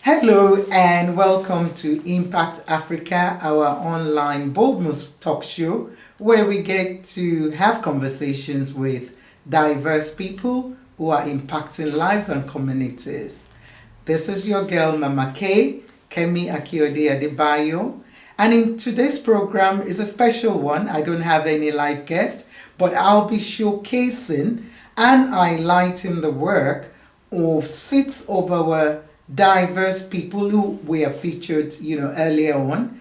Hello and welcome to Impact Africa, our online bold move talk show, where we get to have conversations with diverse people who are impacting lives and communities. This is your girl Mama K, Kemi Akiode Adebayo, and in today's program is a special one. I don't have any live guest, but I'll be showcasing and highlighting the work of 6 of our diverse people who we have featured, earlier on,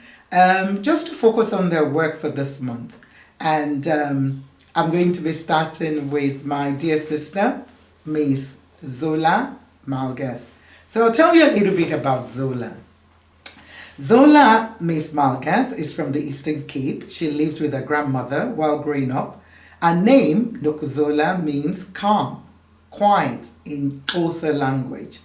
just to focus on their work for this month. And I'm going to be starting with my dear sister, Miss Zola Malgas. So I'll tell you a little bit about Zola. Zola, Miss Malgas, is from the Eastern Cape. She lived with her grandmother while growing up. Her name, Nokuzola, means calm, quiet in Xhosa language.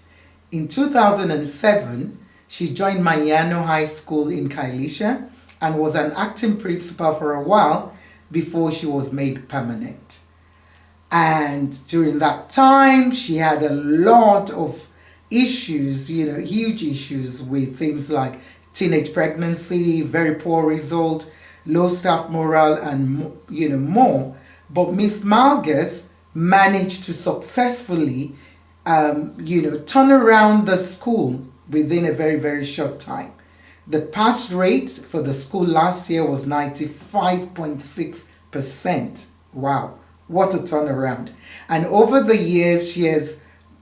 In 2007, she joined Manyano High School in Khayelitsha and was an acting principal for a while before she was made permanent. And during that time, she had a lot of issues, huge issues with things like teenage pregnancy, very poor result, low staff morale, and more. But Miss Malgas managed to successfully turn around the school within a very, very short time. The pass rate for the school last year was 95.6%. Wow, what a turnaround. And over the years, she has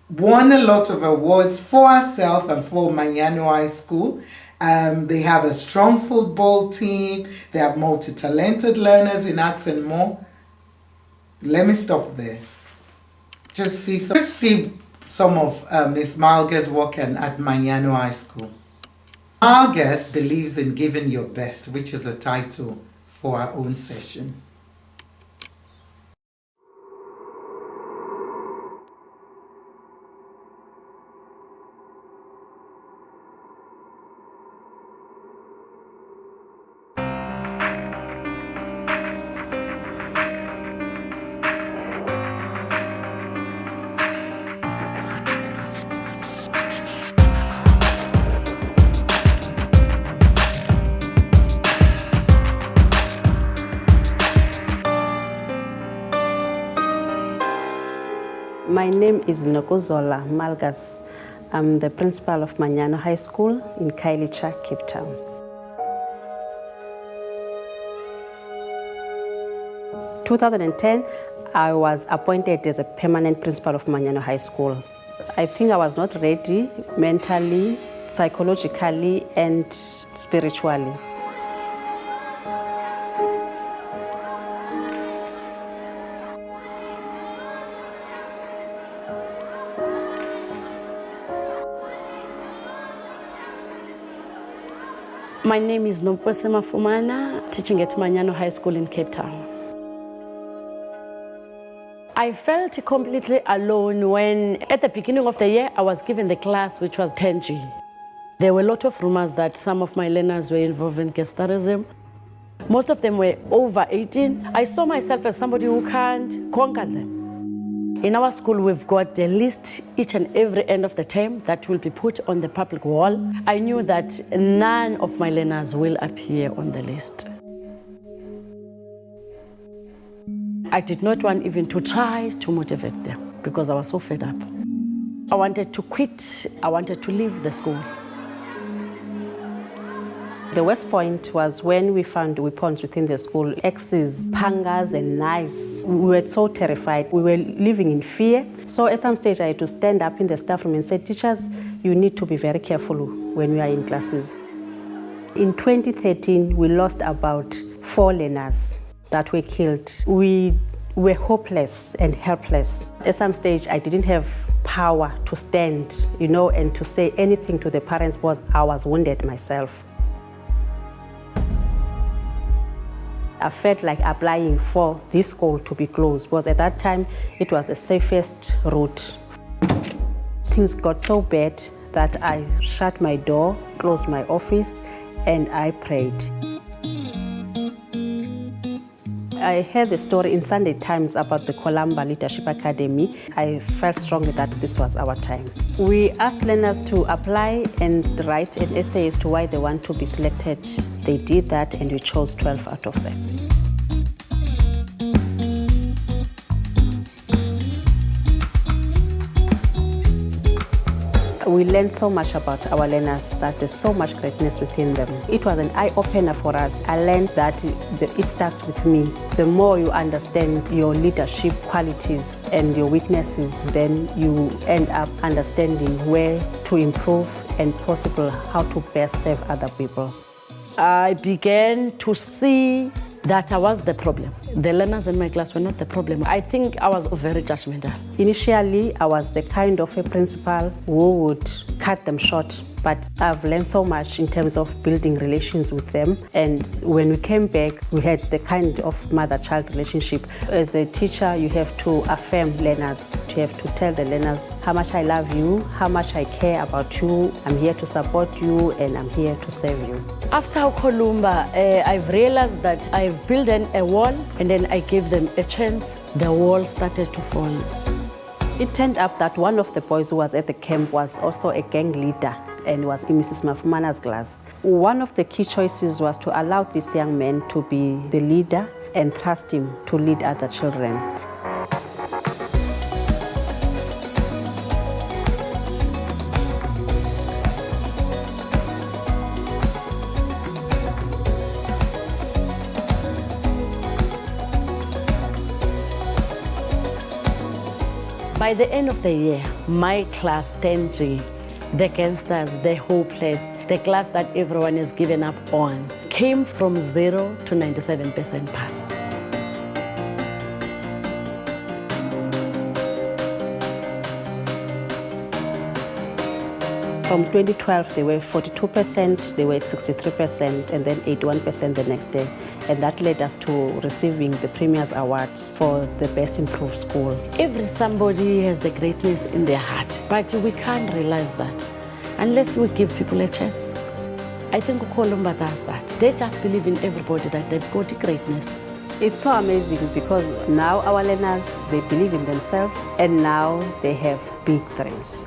won a lot of awards for herself and for Manyano High School. They have a strong football team. They have multi-talented learners in arts and more. Let me stop there. Just see some of Ms. Malgas' work at Manyano High School. Malgas believes in giving your best, which is the title for our own session. My name is Nokuzola Malgas. I'm the principal of Manyano High School in Khayelitsha, Cape Town. In 2010, I was appointed as a permanent principal of Manyano High School. I think I was not ready mentally, psychologically, and spiritually. My name is Nomfosema, teaching at Manyano High School in Cape Town. I felt completely alone when, at the beginning of the year, I was given the class which was 10G. There were a lot of rumors that some of my learners were involved in gangsterism. Most of them were over 18. I saw myself as somebody who can't conquer them. In our school, we've got a list each and every end of the term that will be put on the public wall. I knew that none of my learners will appear on the list. I did not want even to try to motivate them because I was so fed up. I wanted to quit. I wanted to leave the school. The worst point was when we found weapons within the school, axes, pangas, and knives. We were so terrified. We were living in fear. So at some stage, I had to stand up in the staff room and say, teachers, you need to be very careful when we are in classes. In 2013, we lost about 4 learners that were killed. We were hopeless and helpless. At some stage, I didn't have power to stand, and to say anything to the parents because I was wounded myself. I felt like applying for this school to be closed because at that time it was the safest route. Things got so bad that I shut my door, closed my office, and I prayed. I heard the story in Sunday Times about the Columba Leadership Academy. I felt strongly that this was our time. We asked learners to apply and write an essay as to why they want to be selected. They did that and we chose 12 out of them. We learned so much about our learners that there's so much greatness within them. It was an eye-opener for us. I learned that it starts with me. The more you understand your leadership qualities and your weaknesses, then you end up understanding where to improve and possible how to best serve other people. I began to see that I was the problem. The learners in my class were not the problem. I think I was very judgmental. Initially, I was the kind of a principal who would cut them short, but I've learned so much in terms of building relations with them. And when we came back, we had the kind of mother-child relationship. As a teacher, you have to affirm learners. You have to tell the learners how much I love you, how much I care about you. I'm here to support you and I'm here to serve you. After Columba, I've realized that I've built a wall and then I gave them a chance. The wall started to fall. It turned up that one of the boys who was at the camp was also a gang leader and was in Mrs. Mafumana's class. One of the key choices was to allow this young man to be the leader and trust him to lead other children. By the end of the year, my class 10G, the gangsters, the hopeless, the class that everyone is given up on, came from 0 to 97% pass. From 2012, they were 42%, they were at 63%, and then 81% the next day. And that led us to receiving the Premier's Awards for the Best Improved School. Every somebody has the greatness in their heart, but we can't realize that unless we give people a chance. I think Columba does that. They just believe in everybody that they've got greatness. It's so amazing because now our learners, they believe in themselves and now they have big dreams.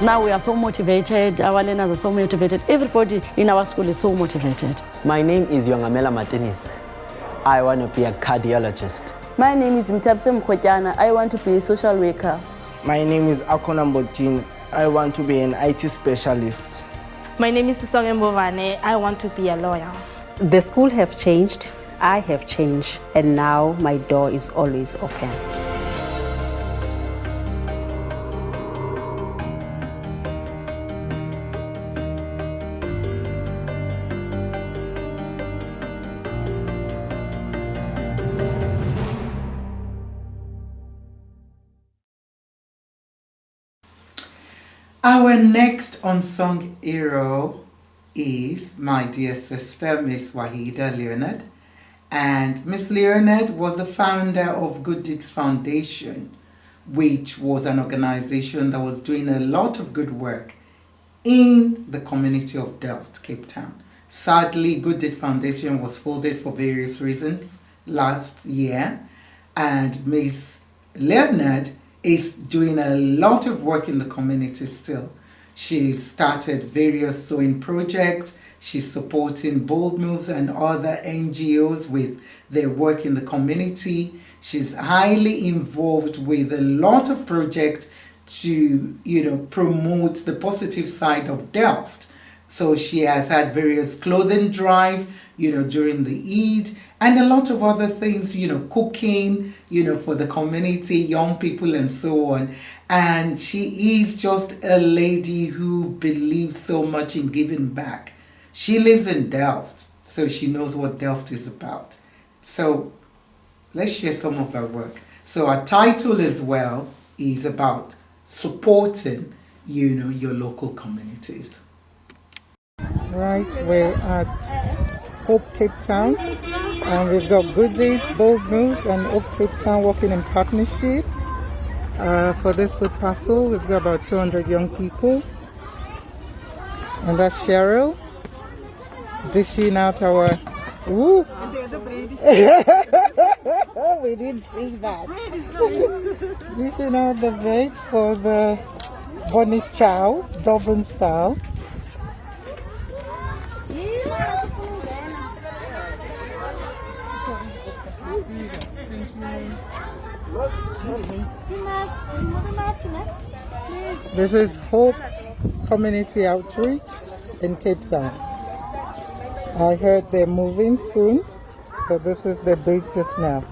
Now we are so motivated, our learners are so motivated, everybody in our school is so motivated. My name is Yongamela Martinez. I want to be a cardiologist. My name is Mtabse Mkhotyana. I want to be a social worker. My name is Akona Mbotin. I want to be an IT specialist. My name is Sisonge Mbovane. I want to be a lawyer. The school have changed, I have changed, and now my door is always open. Our next unsung hero is my dear sister, Miss Wageeda Leonard. And Miss Leonard was the founder of Good Deeds Foundation, which was an organization that was doing a lot of good work in the community of Delft, Cape Town. Sadly, Good Deeds Foundation was folded for various reasons last year, and Miss Leonard is doing a lot of work in the community still. She started various sewing projects. She's supporting Bold Moves and other NGOs with their work in the community. She's highly involved with a lot of projects to, promote the positive side of Delft. So she has had various clothing drive, during the Eid, and a lot of other things, cooking, for the community, young people and so on. And she is just a lady who believes so much in giving back. She lives in Delft, so she knows what Delft is about. So let's share some of her work. So our title as well is about supporting, your local communities. Right, we're at Hope Cape Town, and we've got Good Deeds, Bold Moves, and Hope Cape Town working in partnership. For this food parcel, we've got about 200 young people, and that's Cheryl dishing out our Ooh. We didn't see that. This is now the veg for the bonnet chow, Dublin style. This is Hope Community Outreach in Cape Town. I heard they're moving soon, but this is their base just now.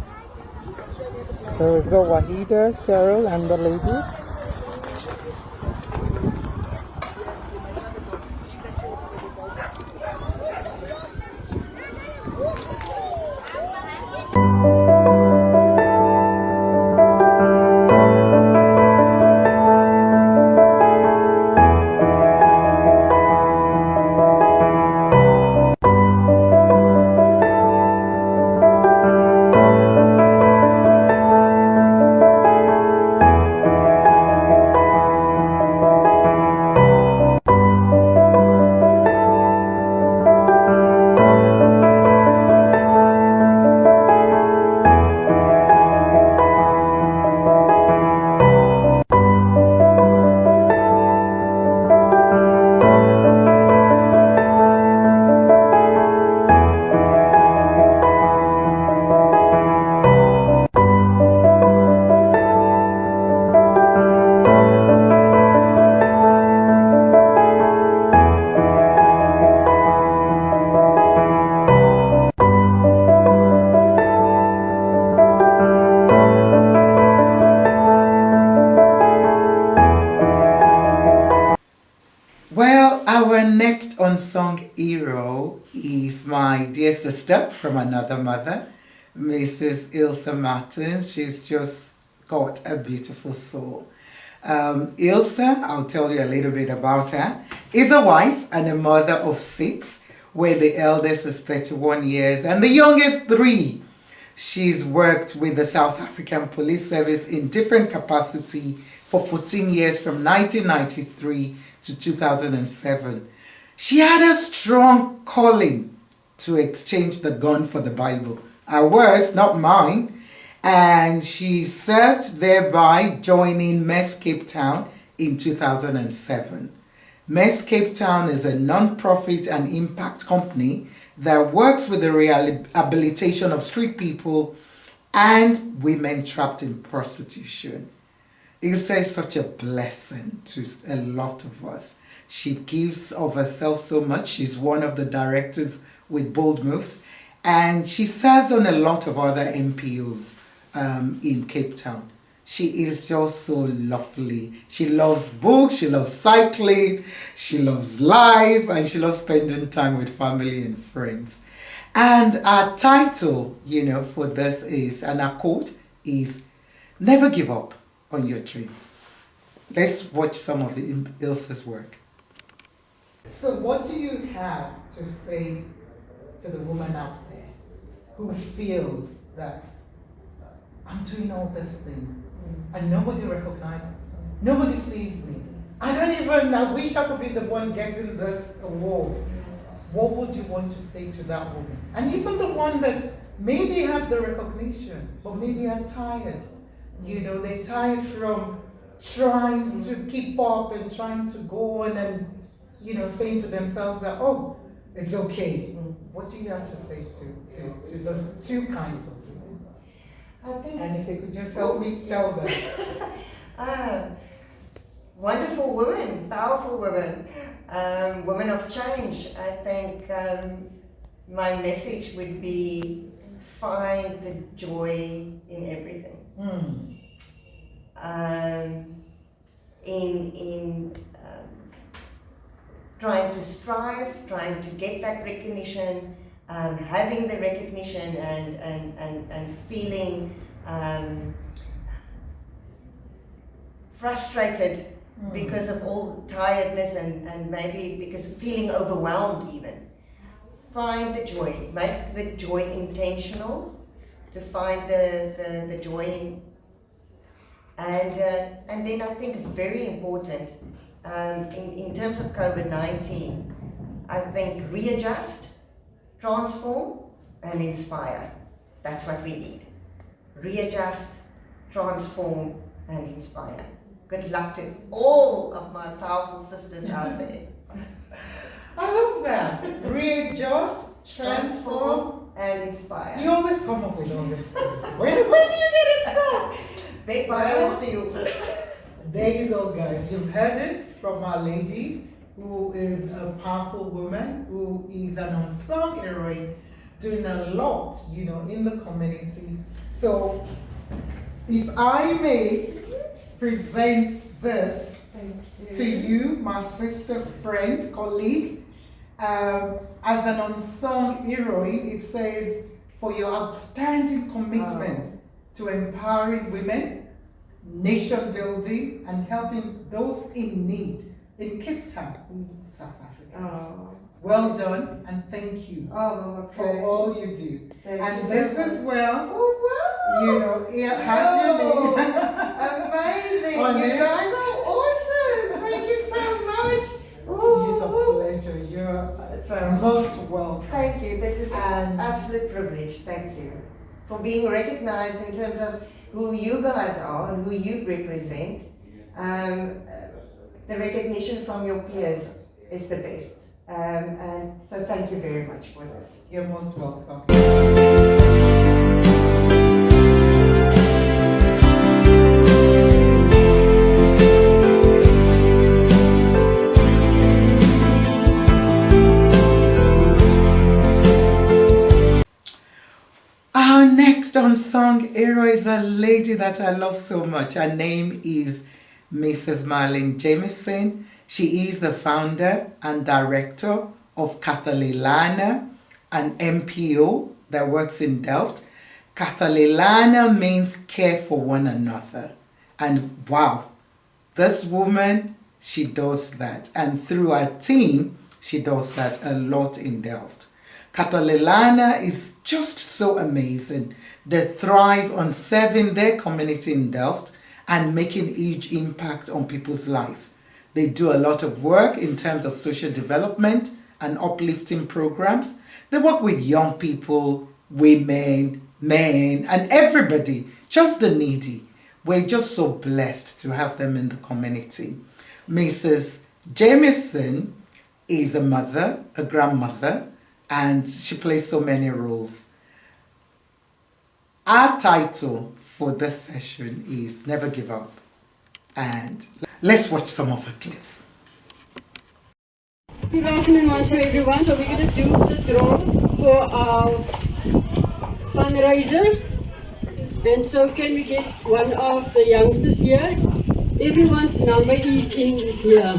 So we've got Wageeda, Cheryl, and the ladies. Well, our next unsung hero is my dear sister from another mother, Mrs. Ilsa Martins. She's just got a beautiful soul. Ilsa, I'll tell you a little bit about her, is a wife and a mother of 6, where the eldest is 31 years and the youngest 3. She's worked with the South African Police Service in different capacity for 14 years from 1993 to 2007. She had a strong calling to exchange the gun for the Bible. Her words, not mine. And she served thereby joining MES Cape Town in 2007. MES Cape Town is a non-profit and impact company that works with the rehabilitation of street people and women trapped in prostitution. Ilsa is such a blessing to a lot of us. She gives of herself so much. She's one of the directors with Bold Moves, and she serves on a lot of other NPOs in Cape Town. She is just so lovely. She loves books, she loves cycling, she loves life, and she loves spending time with family and friends. And our title, for this is, and our quote is, "Never give up on your dreams." Let's watch some of Ilsa's work. So what do you have to say to the woman out there who feels that I'm doing all this thing and nobody recognizes me, nobody sees me, I wish I could be the one getting this award? What would you want to say to that woman? And even the one that maybe have the recognition, but maybe are tired. They're tired from trying to keep up and trying to go on and, saying to themselves that, oh, it's okay. What do you have to say to those 2 kinds of women? I think, and if you could just help me tell them. Wonderful women, powerful women, women of change. I think my message would be find the joy in everything. In trying to strive, trying to get that recognition, having the recognition and feeling frustrated because of all tiredness and maybe because of feeling overwhelmed even. Find the joy, make the joy intentional, to find the joy. And then I think very important, in terms of COVID-19, I think readjust, transform, and inspire. That's what we need. Readjust, transform, and inspire. Good luck to all of my powerful sisters out there. I love that. Readjust, transform, and inspire. You always come up with all this stuff. Where do you get it from? Big Bible Steel. There you go, guys. You've heard it from our lady, who is a powerful woman, who is an unsung heroine, doing a lot, you know, in the community. So, if I may present this to you, my sister, friend, colleague, as an unsung heroine, it says, for your outstanding commitment to empowering women, nation building, and helping those in need in Cape Town, South Africa. Well done, and thank you for all you do. And this as well, you know, it has your name. Amazing! You guys are awesome! Thank you so much! It's a pleasure. You're most welcome. Thank you. This is an absolute privilege. Thank you for being recognized in terms of who you guys are and who you represent. The recognition from your peers is the best. And so thank you very much for this. You're most welcome. Our next unsung hero is a lady that I love so much. Her name is Mrs. Marlene Jameson. She is the founder and director of Khayelitsha, an NPO that works in Delft. Khayelitsha means care for one another. And wow, this woman, she does that. And through her team, she does that a lot in Delft. Khayelitsha is just so amazing. They thrive on serving their community in Delft and making a huge impact on people's life. They do a lot of work in terms of social development and uplifting programs. They work with young people, women, men, and everybody, just the needy. We're just so blessed to have them in the community. Mrs. Jameson is a mother, a grandmother, and she plays so many roles. Our title for this session is Never Give Up. And let's watch some of her clips. Good afternoon once more everyone. So we're going to do the draw for our fundraiser. And so can we get one of the youngsters here? Everyone's number is in here.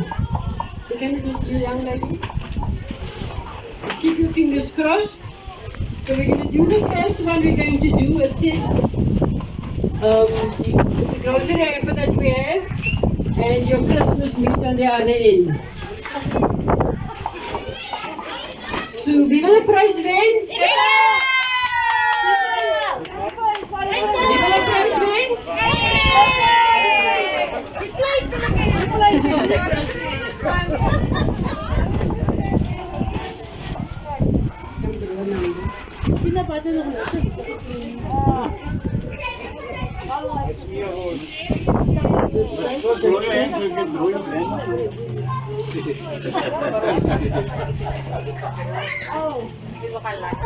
So can we just do young lady? Keep your fingers crossed. So we're going to do the first one we're going to do. It says, it's a grocery hamper that we have. And your Christmas meat on the other end. So, wie wil 'n prys wen?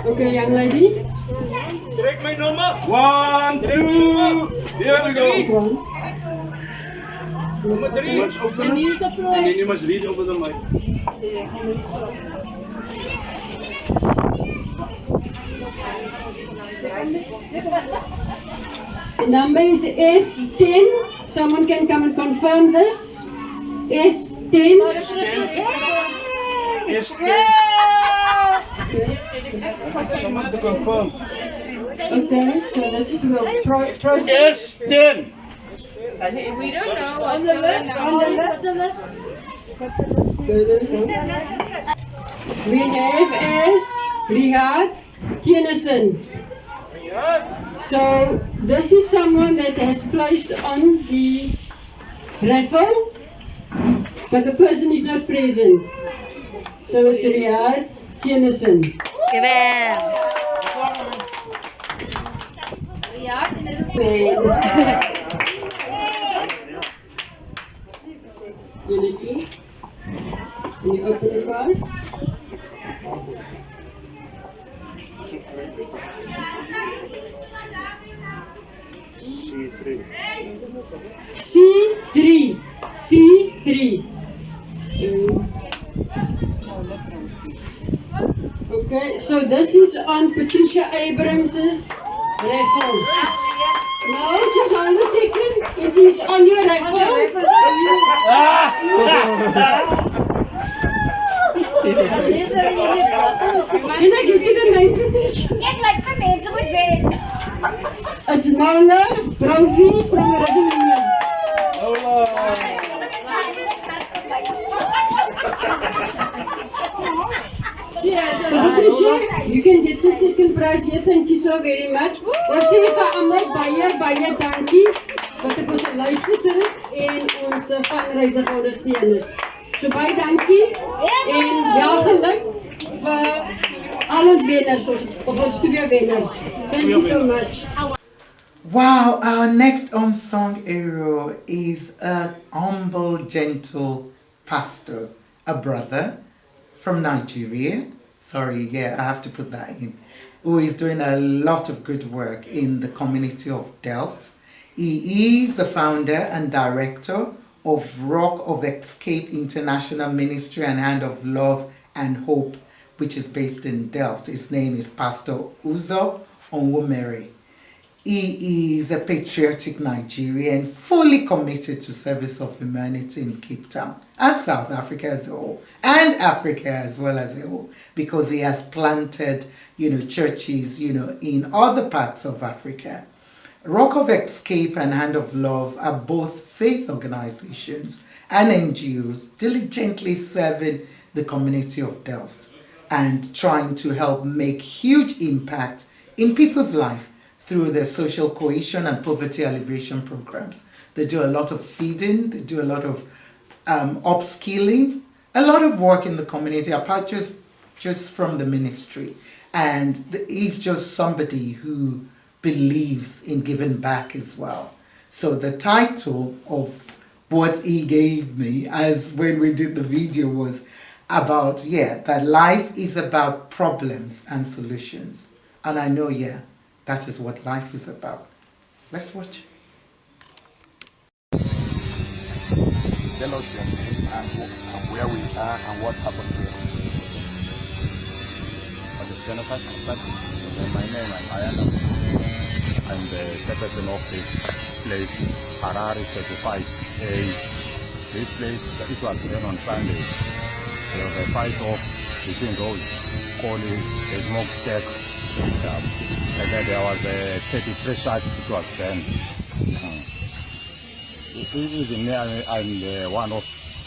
Okay, young lady. Direct my number. 1, 2. Here we go. Number 3. You must open it. And then you must read over the mic. The number is S10. Someone can come and confirm this. S10. S10. Someone to confirm. Okay, so this is your process. S10. We don't know. On the list. On the list. We have as Riyad Tennyson. So this is someone that has placed on the raffle, but the person is not present. So it's Riyad Tennyson. Unity. Can you open it for us? C3. C3. Okay, so this is on Patricia Abrams's rifle. No, just hold a second. It is on your rifle. Can I give you the name, Patricia? It's Nola Brovie from Redmond. So Patricia, you can get the second prize here. Thank you so very much. Ons sê vir almal baie dankie wat ek ons luister sit en ons fundraiser ondersteun het. So baie dankie en wel geluk vir al ons wenners, ons studio wenners. Thank you so much. Wow, our next unsung hero is a humble, gentle pastor, a brother from Nigeria. Sorry, yeah, I have to put that in. Who is doing a lot of good work in the community of Delft. He is the founder and director of Rock of Escape International Ministry and Hand of Love and Hope, which is based in Delft. His name is Pastor Uzo Onwumere. He is a patriotic Nigerian, fully committed to service of humanity in Cape Town and South Africa as a whole, and Africa as well as a whole, because he has planted, churches, in other parts of Africa. Rock of Escape and Hand of Love are both faith organizations and NGOs diligently serving the community of Delft and trying to help make huge impact in people's life through their social cohesion and poverty alleviation programs. They do a lot of feeding, they do a lot of upskilling, a lot of work in the community, apart just from the ministry. And he's just somebody who believes in giving back as well. So the title of what he gave me, as when we did the video, was about, that life is about problems and solutions. And I know, that is what life is about. Let's watch. Tell us where we are and what happened here. My name is Manyano. I'm the chairperson of this place, Harare 35A. This place, it was done on Sunday. There was a fight off between those colleagues, the smoke check. And then there was 33 shots, it was banned. Even there, I'm the one of,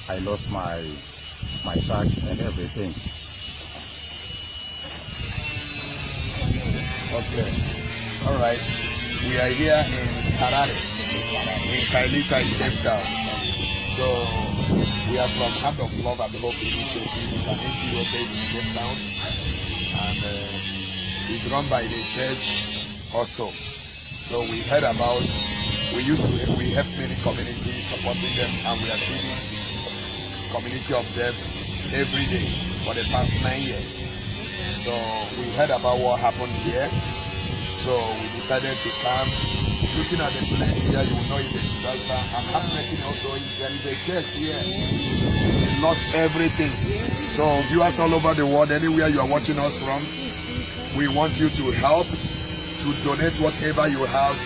I lost my shot and everything. Okay, all right. We are here in Harare, in Khayelitsha, in Delft. So we are from Hand of Love and Hope Initiative, an NGO based in Delft, and it's run by the church also. So we heard about, we help many communities, supporting them, and we are feeding community of Delft every day for the past 9 years. So we heard about what happened here. So we decided to come. Looking at the place here, you will know it's a disaster. And happening also, there is a church here. We lost everything. So viewers all over the world, anywhere you are watching us from, we want you to help, to donate whatever you have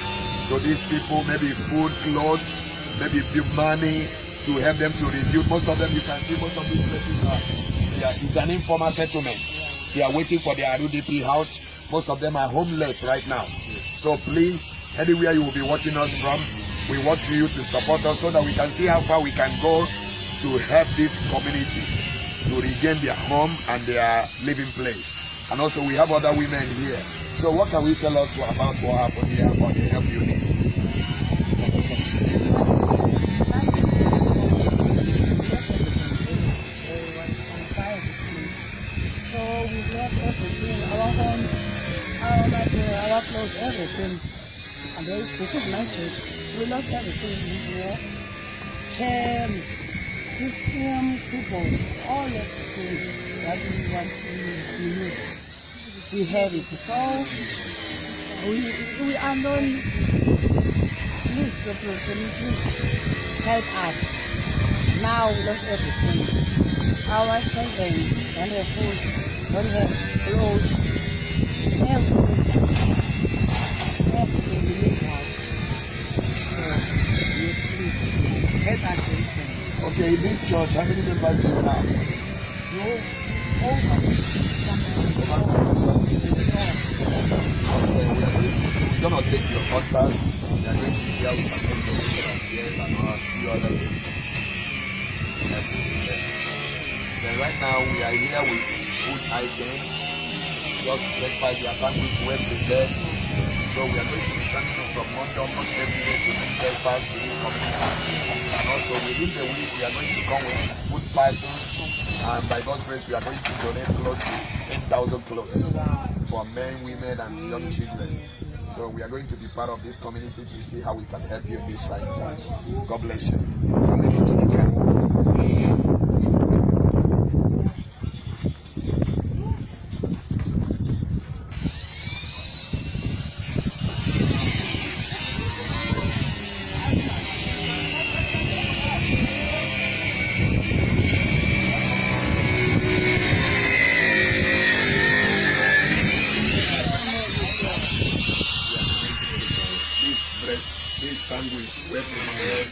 to these people, maybe food, clothes, maybe money, to help them to rebuild. Most of them, you can see, most of these places it's an informal settlement. They are waiting for their RUDP house. Most of them are homeless right now. So please, anywhere you will be watching us from, we want you to support us so that we can see how far we can go to help this community to regain their home and their living place. And also we have other women here. So what can we tell us about what happened here about the help you need? So we lost everything, our homes, our clothes, everything. This is my church. We lost everything in war, chairs, system, keyboard, all of the things that we want to use. We have it. So we are known. Please, people, can you please help us? Now we lost everything. Our children don't have food, don't have clothes, everything we need help. So, yes, please, help us. Okay, in this church, how many members do you have? No, we're going to take your contact. We are going to see how we can take donation of years and all, see other things. Then right now we are here with food items. Just breakfast, your sandwich well prepared. So we are going to be starting from Monday almost every day to make breakfast in this community. And also within the week we are going to come with food parcels, and by God's grace we are going to donate close to 10,000 clothes for men, women and young children. So we are going to be part of this community to see how we can help you in this trying time. God bless you.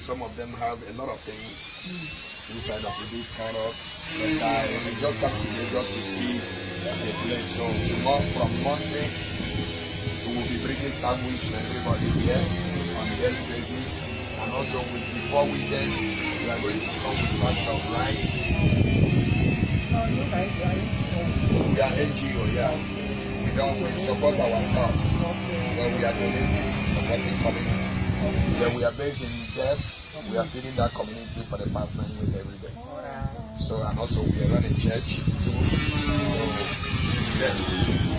Some of them have a lot of things inside of these carrots, but we just come today just to see the plate. So tomorrow, from Monday, we will be bringing sandwich to everybody here on a daily basis, and also before weekend we are going to come with lots of rice. We are NGO, yeah. We support ourselves, so we are donating, supporting communities. Then we are based in Delft. We are feeding that community for the past 9 years every day. So, and also we are running church too.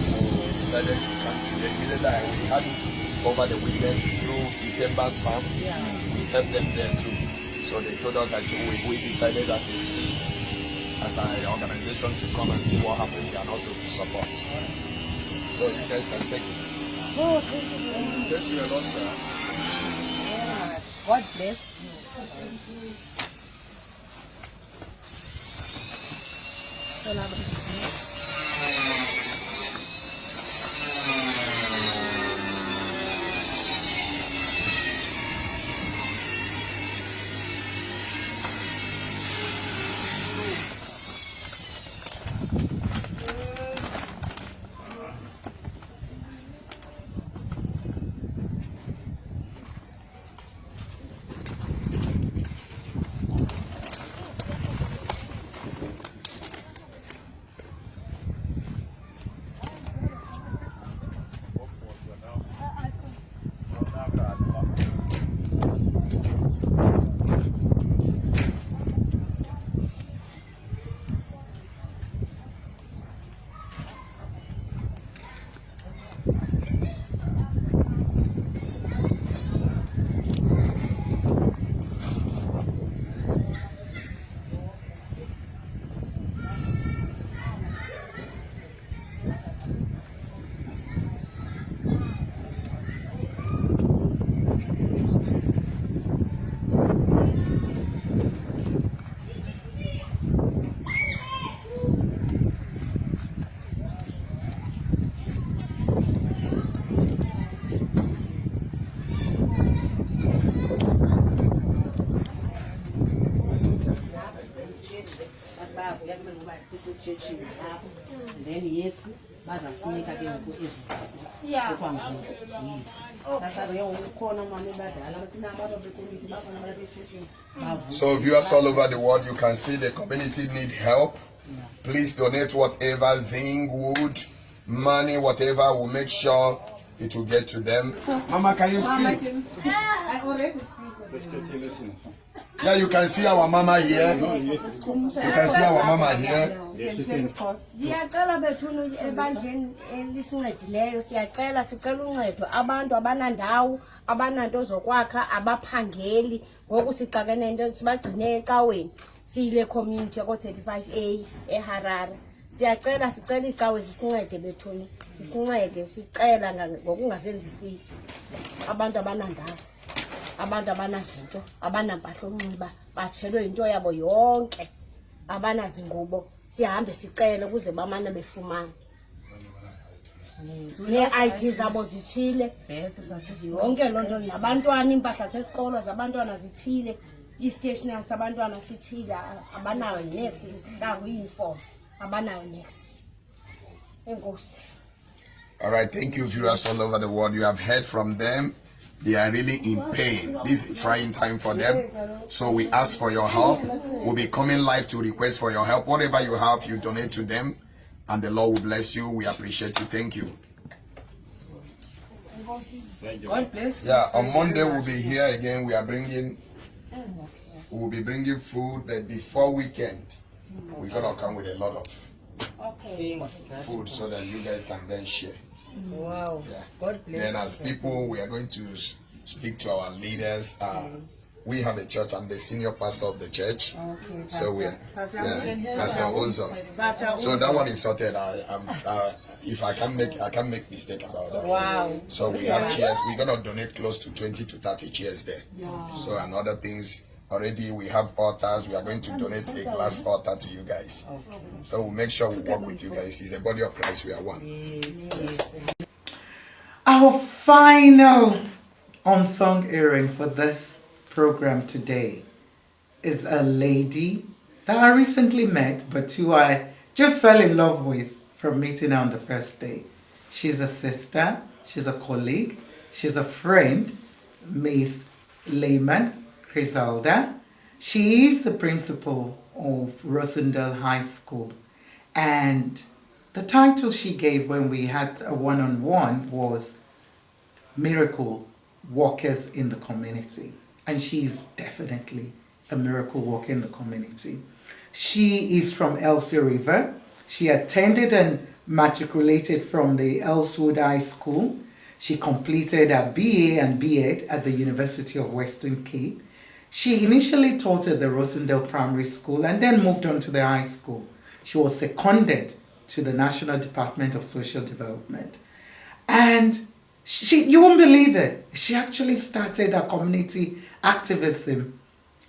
So we decided to come today. We had it over the weekend through the Temba's farm. We helped them there too. So they told us that we decided as a team, as an organization, to come and see what happened and also to support. So you guys can take it. Oh, thank you. Thank you a lot, sir. God bless you. Then yes, bazasinika ke ngoku ezizathu okwamzini yes tatare ukhona manje badala basina abantu bekomiti bakhona balabesheshini. So viewers all over the world, you can see the community need help. Please donate whatever, zinc, wood, money, whatever. Will make sure it will get to them. Mama, can you speak? I already speak. Yeah, you can see our mama here. You can see our mama here. Ndiyacela bethuna ebandleni elisincedileyo siyacela sicela uncedo abantu abanandawo abananto zokwakha abaphangeli ngoku sixakene into sibagcine ecaweni siyile community yako 35A eHarare siyacela sicela icawe sisincede bethuna sisincede sicela ngokungasenzisi abantu abanandawo abantu abanazinto abanampahla onxiba batshelwe into yabo yonke abanazingubo sihambe sicela ukuze bamana befumana ne-ID zabo zithile yonke loo nto nabantwana iimpahla zesikolo zabantwana zithile i-stationery sabantwana sithile abanayo nex izihlangu i-uniform abanayo nex enkosi. All right, thank you viewers all over the world. You have heard from them. They are really in pain. This is a trying time for them. So we ask for your help. We'll be coming live to request for your help. Whatever you have, you donate to them. And the Lord will bless you. We appreciate you. Thank you. God bless you. Yeah, on Monday we'll be here again. We'll be bringing food. But before weekend, we're going to come with a lot of food so that you guys can then share. Wow. Yeah. God bless. Then as people, we are going to speak to our leaders. We have a church. I'm the senior pastor of the church. Okay. So we are Pastor Unsung. So that one is sorted. If I can't make mistake about that. Wow. So we have chairs. We're gonna donate close to 20 to 30 chairs there. Wow. So and other things. Already we have altars. We are going to donate a glass altar to you guys. Okay. So we'll make sure we work with you guys. It's the body of Christ. We are one. Our final unsung hearing for this program today is a lady that I recently met, but who I just fell in love with from meeting her on the first day. She's a sister, she's a colleague, she's a friend, Miss Leonard. She is the principal of Manyano High School, and the title she gave when we had a one-on-one was Miracle Workers in the Community, and she is definitely a miracle worker in the community. She is from Elsie River. She attended and matriculated from the Elswood High School. She completed her BA and BEd at the University of Western Cape. She initially taught at the Rosendale Primary School and then moved on to the high school. She was seconded to the National Department of Social Development. And you won't believe it, she actually started her community activism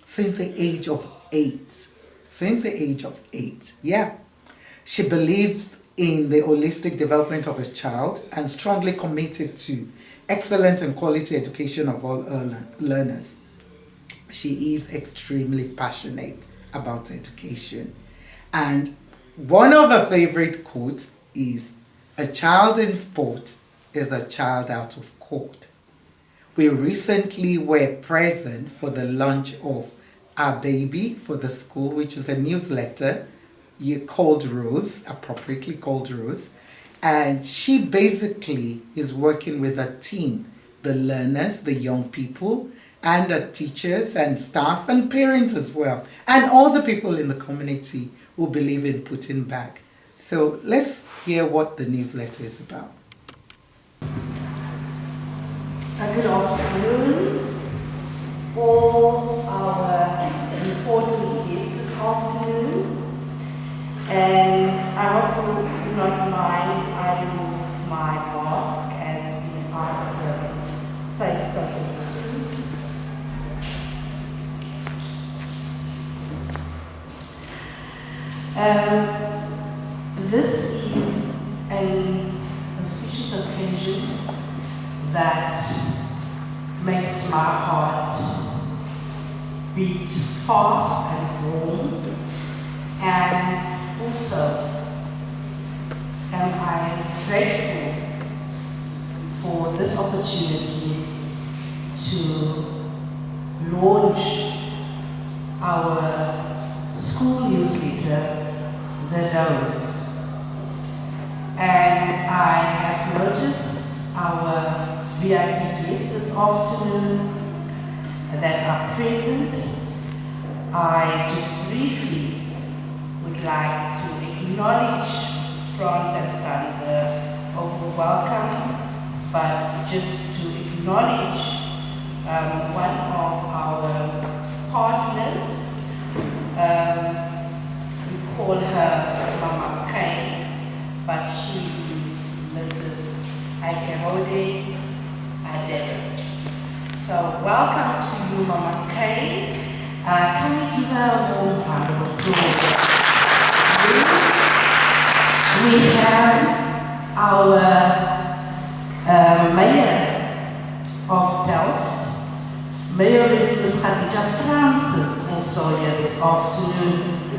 since the age of 8. Since the age of 8, yeah. She believes in the holistic development of a child and strongly committed to excellent and quality education of all learners. She is extremely passionate about education. And one of her favorite quotes is, "A child in sport is a child out of court." We recently were present for the launch of Our Baby for the School, which is a newsletter called Rose, appropriately called Rose. And she basically is working with a team, the learners, the young people, and the teachers and staff and parents as well, and all the people in the community who believe in putting back. So let's hear what the newsletter is about. Good afternoon, all our important guests this afternoon, and I hope you do not mind if I remove my mask as we are observing safe social distance. This is an auspicious occasion that makes my heart beat fast and warm, and also am I grateful for this opportunity to launch our school newsletter, The Rose. And I have noticed our VIP guests this afternoon that are present, I just briefly would like to acknowledge Mrs. France has done the overall welcome, but just to acknowledge one of our partners. We call her Mama Kay, but she is Mrs. Aikerode Adele. So welcome to you, Mama Kay. Can we give her a warm round of applause? We have our Mayor of Delft. Mayor is Ms. Khayelitsha Francis, also here this afternoon.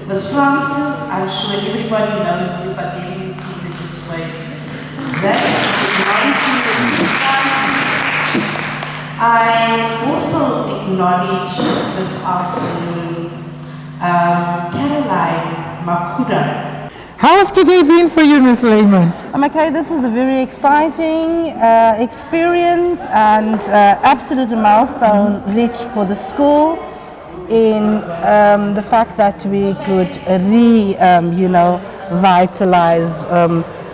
Ms. Francis, I'm sure everybody knows you, but then you seated just wait. I also acknowledge this afternoon Caroline Makuda. How has today been for you, Ms. Lehman? Okay, this was a very exciting experience and absolute milestone reached for the school in the fact that we could vitalize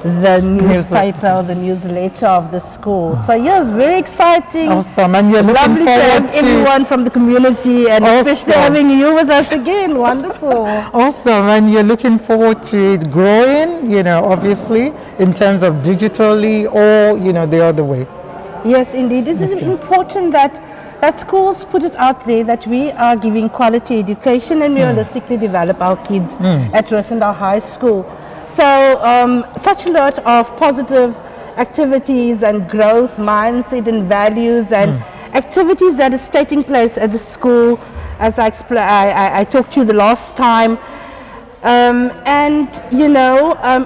the newspaper, the newsletter of the school. So yes, very exciting. Awesome, and you're looking lovely to have forward to everyone from the community, and especially having you with us again. Wonderful. Awesome, and you're looking forward to it growing, obviously, in terms of digitally or, the other way. Yes, indeed. It is important that schools put it out there that we are giving quality education and we holistically develop our kids at Wageeda High School. So such a lot of positive activities and growth mindset and values and activities that is taking place at the school, as I talked to you the last time.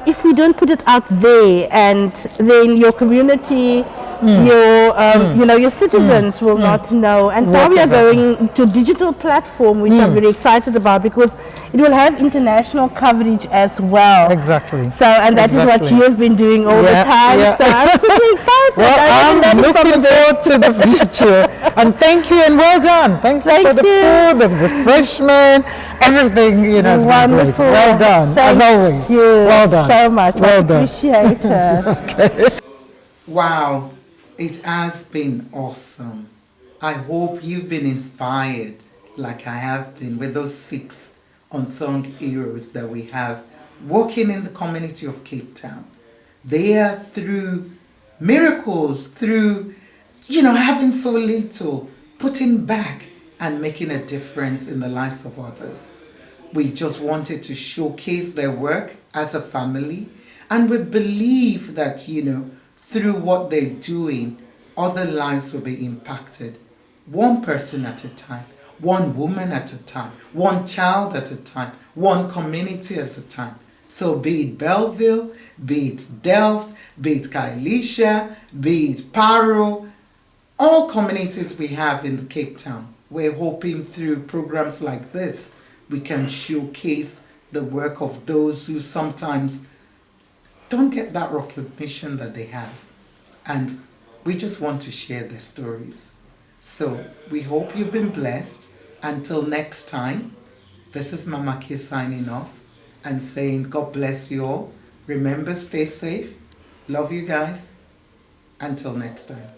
If we don't put it out there, and then your community, your citizens will not know. And now we are going to digital platform, which I'm very excited about because it will have international coverage as well. Exactly. So, and that is what you have been doing all the time. Yeah. So I'm super excited. Well, I'm looking forward to the future. And thank you and well done. Thank you for the food, the refreshment, everything. Wonderful. Well done, as always. You well done. So much. Well done. Appreciate it. Okay. Wow, it has been awesome. I hope you've been inspired like I have been with those 6 unsung heroes that we have working in the community of Cape Town. They are through miracles, through, having so little, putting back and making a difference in the lives of others. We just wanted to showcase their work as a family, and we believe that, through what they're doing, other lives will be impacted. One person at a time, one woman at a time, one child at a time, one community at a time. So be it Belleville, be it Delft, be it Khayelitsha, be it Paro, all communities we have in the Cape Town. We're hoping through programs like this, we can showcase the work of those who sometimes don't get that recognition that they have. And we just want to share their stories. So we hope you've been blessed. Until next time, this is Mama K signing off and saying God bless you all. Remember, stay safe. Love you guys. Until next time.